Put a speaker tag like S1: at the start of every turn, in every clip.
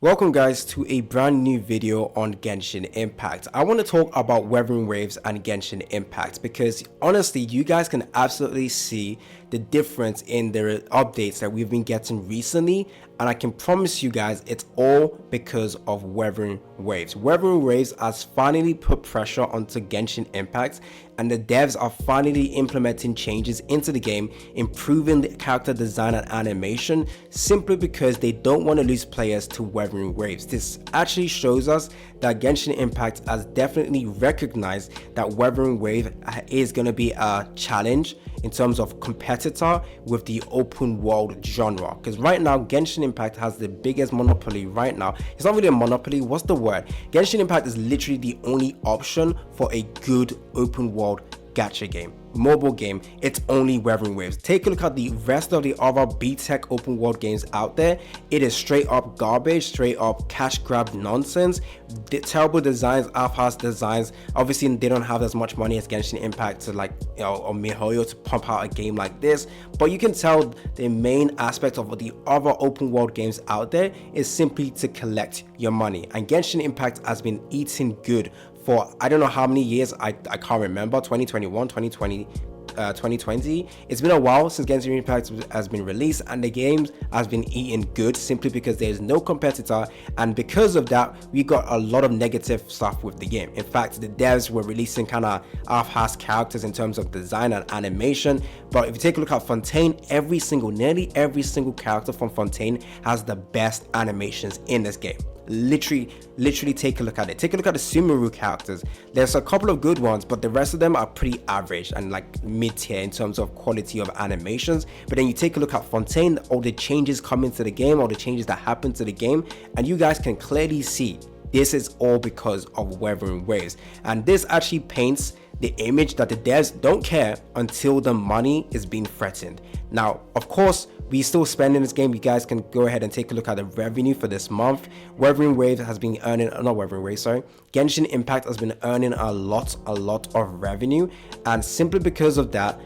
S1: Welcome guys to a brand new video on Genshin Impact. I want to talk about Wuthering Waves and Genshin Impact because honestly you guys can absolutely see the difference in the updates that we've been getting recently, and I can promise you guys it's all because of Wuthering Waves. Wuthering Waves has finally put pressure onto Genshin Impact, and the devs are finally implementing changes into the game, improving the character design and animation simply because they don't want to lose players to Wuthering Waves. This actually shows us that Genshin Impact has definitely recognized that Wuthering Wave is going to be a challenge in terms of competitor with the open world genre, because right now Genshin Impact has the biggest monopoly right now. It's not really a monopoly, what's the word? Genshin Impact is literally the only option for a good open world gacha game, mobile game. It's only Wuthering Waves. Take a look at the rest of the other B-Tech open world games out there. It is straight up garbage, straight up cash grab nonsense, terrible designs, half-ass designs. Obviously they don't have as much money as Genshin Impact to or MiHoYo to pump out a game like this, but you can tell the main aspect of the other open world games out there is simply to collect your money, and Genshin Impact has been eating good for I don't know how many years. I can't remember, 2021, 2020, 2020. It's been a while since Genshin Impact has been released, and the game has been eating good simply because there's no competitor, and because of that we got a lot of negative stuff with the game. In fact, the devs were releasing kind of half-ass characters in terms of design and animation. But if you take a look at Fontaine, nearly every single character from Fontaine has the best animations in this game. Literally take a look at it. Take a look at the Sumeru characters. There's a couple of good ones, but the rest of them are pretty average and like mid-tier in terms of quality of animations. But then you take a look at Fontaine, all the changes coming to the game, all the changes that happen to the game, and you guys can clearly see this is all because of Wuthering Waves. And this actually paints the image that the devs don't care until the money is being threatened. Now, of course, we still spend in this game. You guys can go ahead and take a look at the revenue for this month. Wuthering Waves has been earning, not Wuthering Waves, sorry. Genshin Impact has been earning a lot of revenue, and simply because of that,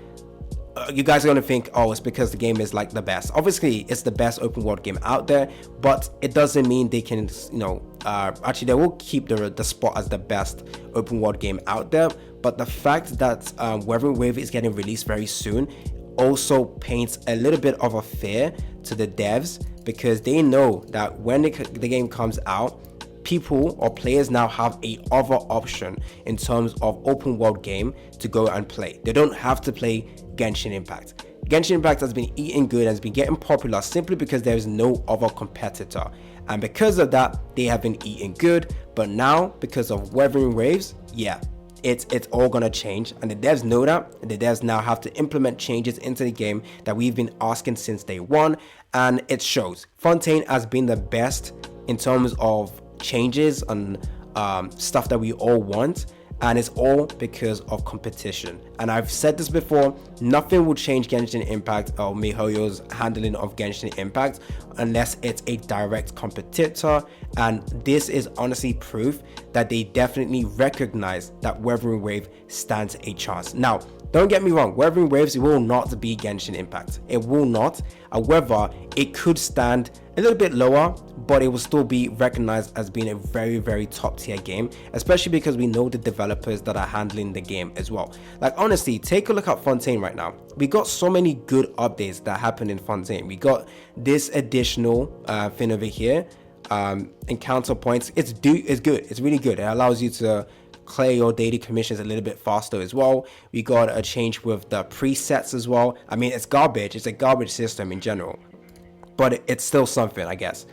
S1: you guys are going to think, oh, it's because the game is like the best. Obviously it's the best open world game out there, but it doesn't mean they can, actually they will keep the spot as the best open world game out there. But the fact that Wuthering Wave is getting released very soon also paints a little bit of a fear to the devs, because they know that when the game comes out, people or players now have a other option in terms of open world game to go and play. They don't have to play Genshin Impact. Genshin Impact has been eating good and has been getting popular simply because there is no other competitor, and because of that they have been eating good. But now because of Wuthering Waves, yeah, it's all gonna change, and the devs know that, and the devs now have to implement changes into the game that we've been asking since day one, and it shows. Fontaine has been the best in terms of changes and stuff that we all want, and it's all because of competition. And I've said this before, nothing will change Genshin Impact or MiHoYo's handling of Genshin Impact unless it's a direct competitor, and this is honestly proof that they definitely recognize that Wuthering Wave stands a chance. Now, don't get me wrong, Wuthering Waves will not be Genshin Impact. It will not. However, it could stand a little bit lower, but it will still be recognized as being a very top tier game, especially because we know the developers that are handling the game as well. Like honestly, take a look at Fontaine right now. We got so many good updates that happened in Fontaine. We got this additional thing over here, encounter points. It's good. It's really good. It allows you to clear your daily commissions a little bit faster as well. We got a change with the presets as well. I mean, it's garbage. It's a garbage system in general, but it's still something, I guess.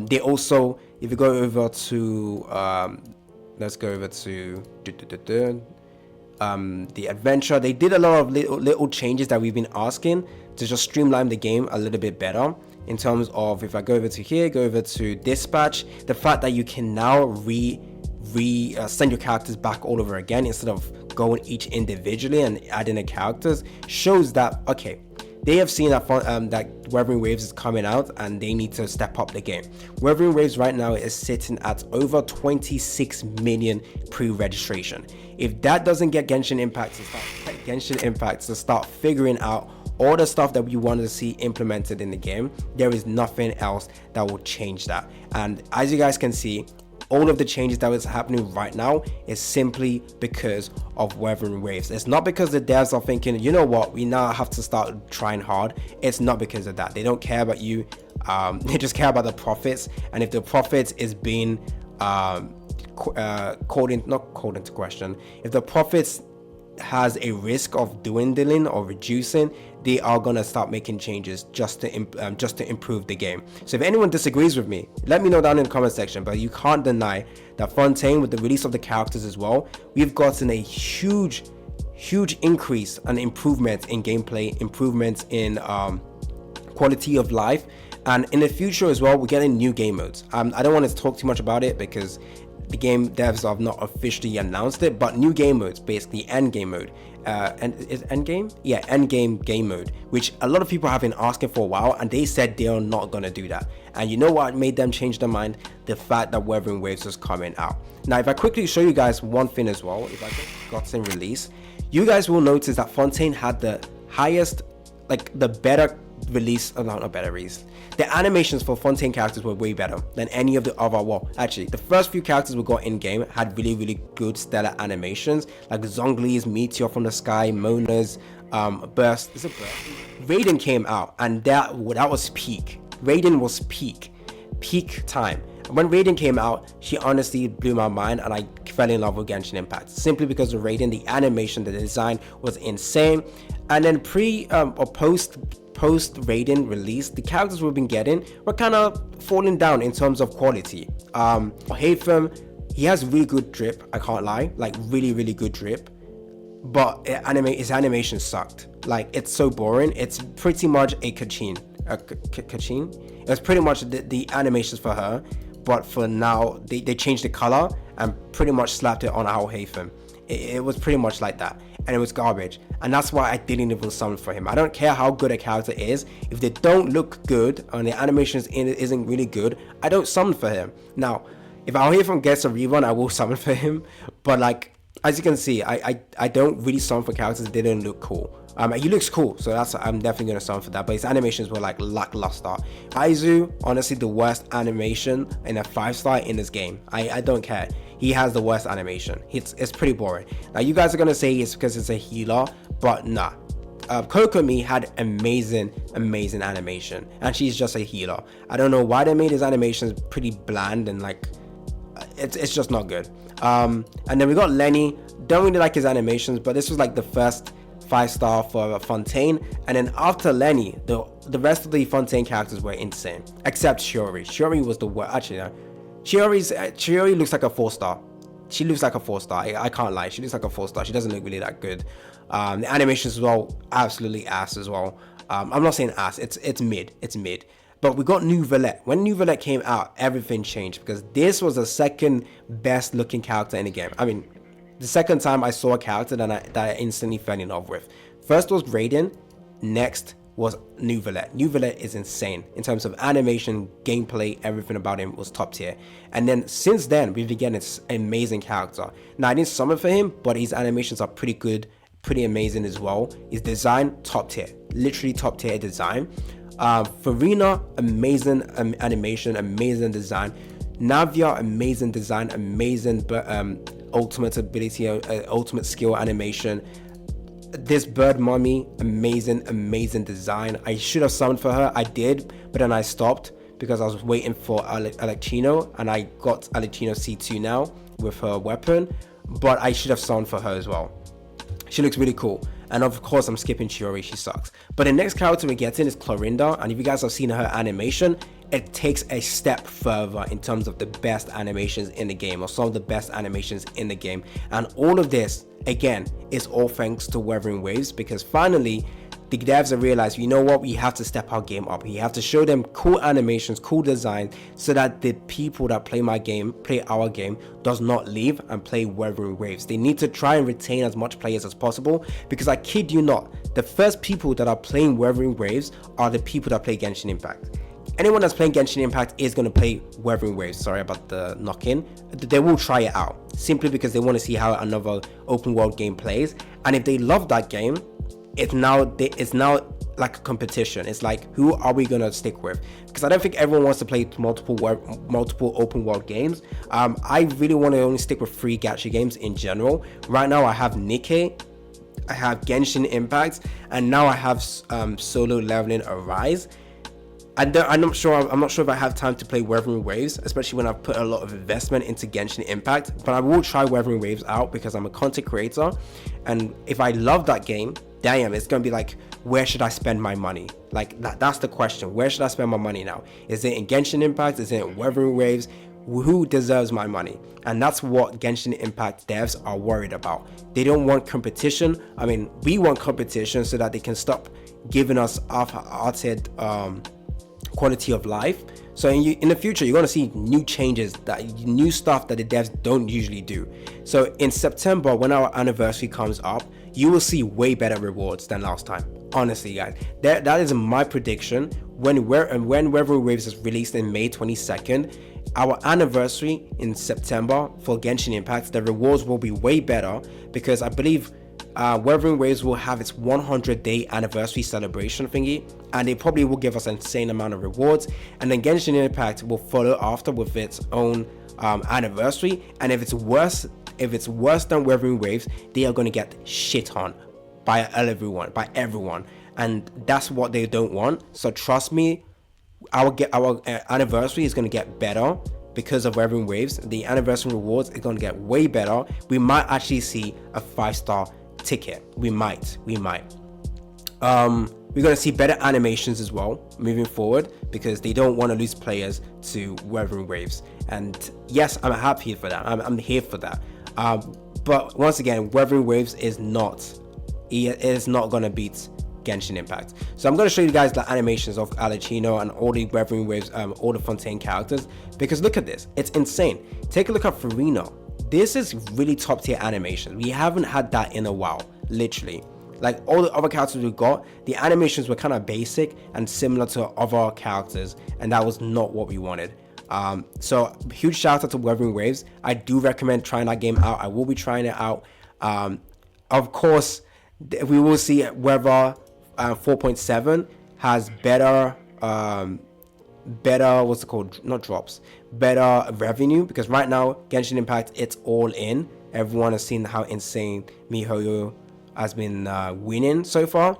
S1: They also, if you go over to let's go over to the adventure, they did a lot of little changes that we've been asking to just streamline the game a little bit better. In terms of, if I go over to here, go over to dispatch, the fact that you can now send your characters back all over again instead of going each individually and adding the characters shows that, okay, they have seen that that Wuthering Waves is coming out and they need to step up the game. Wuthering Waves right now is sitting at over 26 million pre-registration. If that doesn't get Genshin Impact to start figuring out all the stuff that we wanted to see implemented in the game, there is nothing else that will change that. And as you guys can see, all of the changes that is happening right now is simply because of Wuthering Waves. It's not because the devs are thinking, you know what, we now have to start trying hard. It's not because of that. They don't care about you. They just care about the profits. And if the profits is being not called into question, if the profits has a risk of dwindling or reducing, they are gonna start making changes just to improve the game. So if anyone disagrees with me, let me know down in the comment section. But you can't deny that Fontaine, with the release of the characters as well, we've gotten a huge increase and improvement in gameplay, improvements in quality of life, and in the future as well, we're getting new game modes. I don't want to talk too much about it because the game devs have not officially announced it, but new game modes, basically end game mode, and is end game? Yeah, end game mode, which a lot of people have been asking for a while, and they said they are not gonna do that. And you know what made them change their mind? The fact that Wuthering Waves was coming out. Now, if I quickly show you guys one thing as well, if I got in release, you guys will notice that Fontaine had the highest, like the better release, not better release. The animations for Fontaine characters were way better than any of the other, well, actually, the first few characters we got in-game had really good stellar animations, like Zhongli's Meteor from the Sky, Mona's Burst. Is it Burst? Raiden came out, and that was peak. Raiden was peak time. When Raiden came out, she honestly blew my mind, and I fell in love with Genshin Impact simply because of Raiden. The animation, the design was insane. And then post Raiden release, the characters we've been getting were kind of falling down in terms of quality. Haytham, he has really good drip, I can't lie, like really good drip, but his animation sucked. Like, it's so boring. It's pretty much a Kachin. It was pretty much the animations for her, but for now they changed the color and pretty much slapped it on our Haytham. It was pretty much like that, and it was garbage, and that's why I didn't even summon for him. I don't care how good a character is, if they don't look good and the animations in it isn't really good, I don't summon for him. Now, if our Haytham gets a rerun, I will summon for him, but like, as you can see, I don't really summon for characters that didn't look cool. He looks cool, so I'm definitely gonna summon for that, but his animations were like lackluster. Aizu, honestly, the worst animation in a 5-star in this game. I don't care. He has the worst animation. It's pretty boring. Now, you guys are gonna say it's because it's a healer, but nah. Kokomi had amazing animation, and she's just a healer. I don't know why they made his animations pretty bland, and like, it's just not good. And then we got Lenny. Don't really like his animations, but this was like the first 5-star for Fontaine. And then after Lenny, the rest of the Fontaine characters were insane, except Shiori. Shiori was the worst. Actually, no. Shiori looks like a 4-star. She looks like a 4-star. I can't lie. She looks like a 4-star. She doesn't look really that good. The animations as well, absolutely ass as well. I'm not saying ass. It's mid. It's mid. But we got New Valette. When New Valette came out, everything changed, because this was the second best looking character in the game. I mean, the second time I saw a character that I instantly fell in love with. First was Raiden. Next was New Valette. New Valette is insane in terms of animation, gameplay, everything about him was top tier. And then since then, we've been getting this amazing character. Now, I didn't summon for him, but his animations are pretty good, pretty amazing as well. His design, top tier, literally top tier design. Farina, amazing animation, amazing design. Navia, amazing design, amazing ultimate ability, ultimate skill animation. This bird mummy, amazing design. I should have summoned for her. I did, but then I stopped because I was waiting for Alecchino, and I got Alecchino C2 now with her weapon, but I should have summoned for her as well. She looks really cool. And of course, I'm skipping Shiori, she sucks. But the next character we get in is Clorinda, and if you guys have seen her animation, it takes a step further in terms of the best animations in the game, or some of the best animations in the game. And all of this, again, is all thanks to Wuthering Waves, because finally, the devs have realized, you know what, we have to step our game up. We have to show them cool animations, cool design, so that the people that play our game, does not leave and play Wuthering Waves. They need to try and retain as much players as possible, because I kid you not, the first people that are playing Wuthering Waves are the people that play Genshin Impact. Anyone that's playing Genshin Impact is going to play Wuthering Waves. Sorry about the knock-in. They will try it out, simply because they want to see how another open world game plays. And if they love that game, it's now like a competition. It's like, who are we gonna stick with? Because I don't think everyone wants to play multiple open world games. I really want to only stick with 3 gacha games in general. Right now I have Nikkei, I have Genshin Impact, and now I have Solo Leveling Arise. I'm not sure if I have time to play Wuthering Waves, especially when I've put a lot of investment into Genshin Impact. But I will try Wuthering Waves out because I'm a content creator, and if I love that game, damn, it's gonna be like, where should I spend my money? Like that's the question. Where should I spend my money now? Is it in Genshin Impact? Is it in Wuthering Waves? Who deserves my money? And that's what Genshin Impact devs are worried about. They don't want competition. I mean, we want competition so that they can stop giving us half-hearted quality of life. So in the future, you're going to see new changes, new stuff that the devs don't usually do. So in September, when our anniversary comes up, you will see way better rewards than last time. Honestly, guys, that is my prediction. When Wuthering Waves is released in May 22nd, our anniversary in September for Genshin Impact, the rewards will be way better, because I believe Wuthering Waves will have its 100-day anniversary celebration thingy, and they probably will give us an insane amount of rewards. And then Genshin Impact will follow after with its own anniversary. And if it's worse than Wuthering Waves, they are going to get shit on by everyone, and that's what they don't want. So trust me, our anniversary is going to get better because of Wuthering Waves. The anniversary rewards is going to get way better. We might actually see a 5-star ticket. We might. We're going to see better animations as well moving forward, because they don't want to lose players to Wuthering Waves. And yes, I'm happy for that. I'm here for that. But once again, Wuthering Waves is not going to beat Genshin Impact. So I'm going to show you guys the animations of Alicino and all the Wuthering Waves, all the Fontaine characters, because look at this. It's insane. Take a look at Farina. This is really top tier animation. We haven't had that in a while, literally. Like all the other characters we got, the animations were kind of basic and similar to other characters, and that was not what we wanted. So huge shout out to Wuthering Waves. I do recommend trying that game out. I will be trying it out. Of course, we will see whether 4.7 has better what's it called, not drops, better revenue, because right now Genshin Impact, it's all in. Everyone has seen how insane MiHoYo has been winning so far.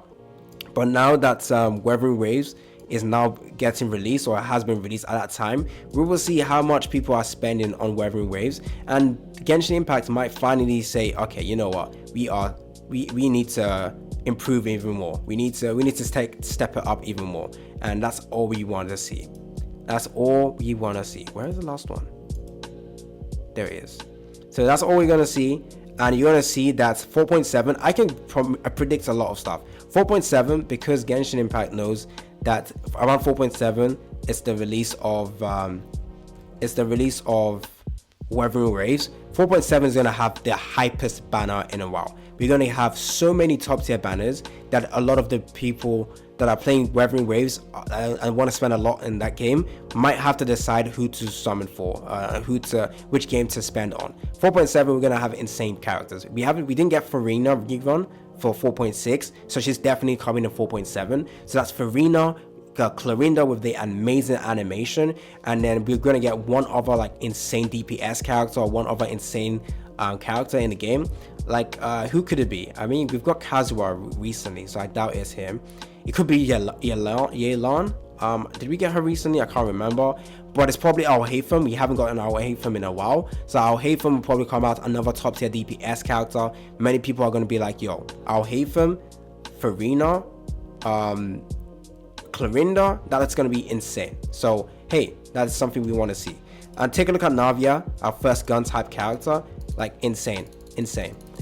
S1: But now that Wuthering Waves is now getting released, or has been released at that time, we will see how much people are spending on Wuthering Waves, and Genshin Impact might finally say, okay, you know what, we need to improve even more. We need to step it up even more, and that's all we want to see. That's all we want to see. Where is the last one? There it is. So that's all we're gonna see, and you're gonna see that 4.7. I can predict a lot of stuff. 4.7, because Genshin Impact knows that around 4.7 it's the release of Wuthering Waves. 4.7 is gonna have the hypest banner in a while. We're gonna have so many top tier banners that a lot of the people that are playing Wuthering Waves and want to spend a lot in that game might have to decide who to summon for, which game to spend on. 4.7, we're gonna have insane characters. We didn't get Farina rerun for 4.6, so she's definitely coming in 4.7. So that's Farina, Clorinda with the amazing animation, and then we're gonna get one other like insane DPS character, or one other insane character in the game. Like who could it be? I mean, we've got Kazuha recently, so I doubt it's him. It could be Yelan. Did we get her recently? I can't remember, but it's probably Al Haytham. We haven't gotten Al Haytham in a while, so Al Haytham will probably come out, another top tier DPS character. Many people are going to be like, yo, Al Haytham, Farina, Clorinda, that's going to be insane. So hey, that's something we want to see. And take a look at Navia, our first gun type character. Like insane. And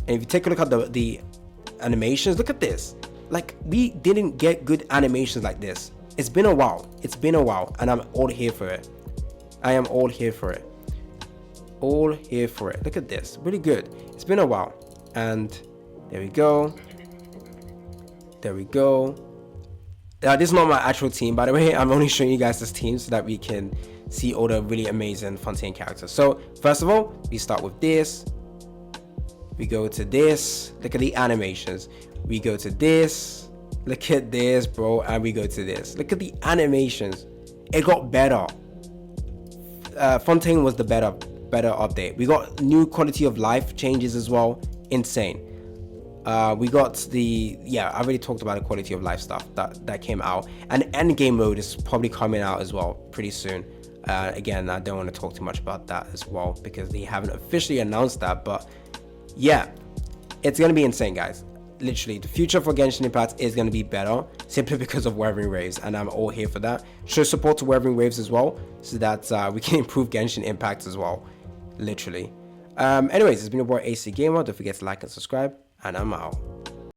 S1: if you take a look at the animations, look at this. Like, we didn't get good animations like this. It's been a while, and I'm all here for it. Look at this, really good. It's been a while, and there we go. This is not my actual team, by the way. I'm only showing you guys this team so that we can see all the really amazing Fontaine characters. So first of all, we start with this. We go to this. Look at the animations. We go to this. Look at this, bro, and we go to this. Look at the animations. It got better. Fontaine was the better update. We got new quality of life changes as well. Insane. We got I already talked about the quality of life stuff that came out, and end game mode is probably coming out as well pretty soon. Again, I don't want to talk too much about that as well because they haven't officially announced that, but yeah, it's gonna be insane, guys. Literally, the future for Genshin Impact is going to be better simply because of Wuthering Waves, and I'm all here for that. Show support to Wuthering Waves as well, so that we can improve Genshin Impact as well. Literally. Anyways, it's been your boy AC Gamer. Don't forget to like and subscribe, and I'm out.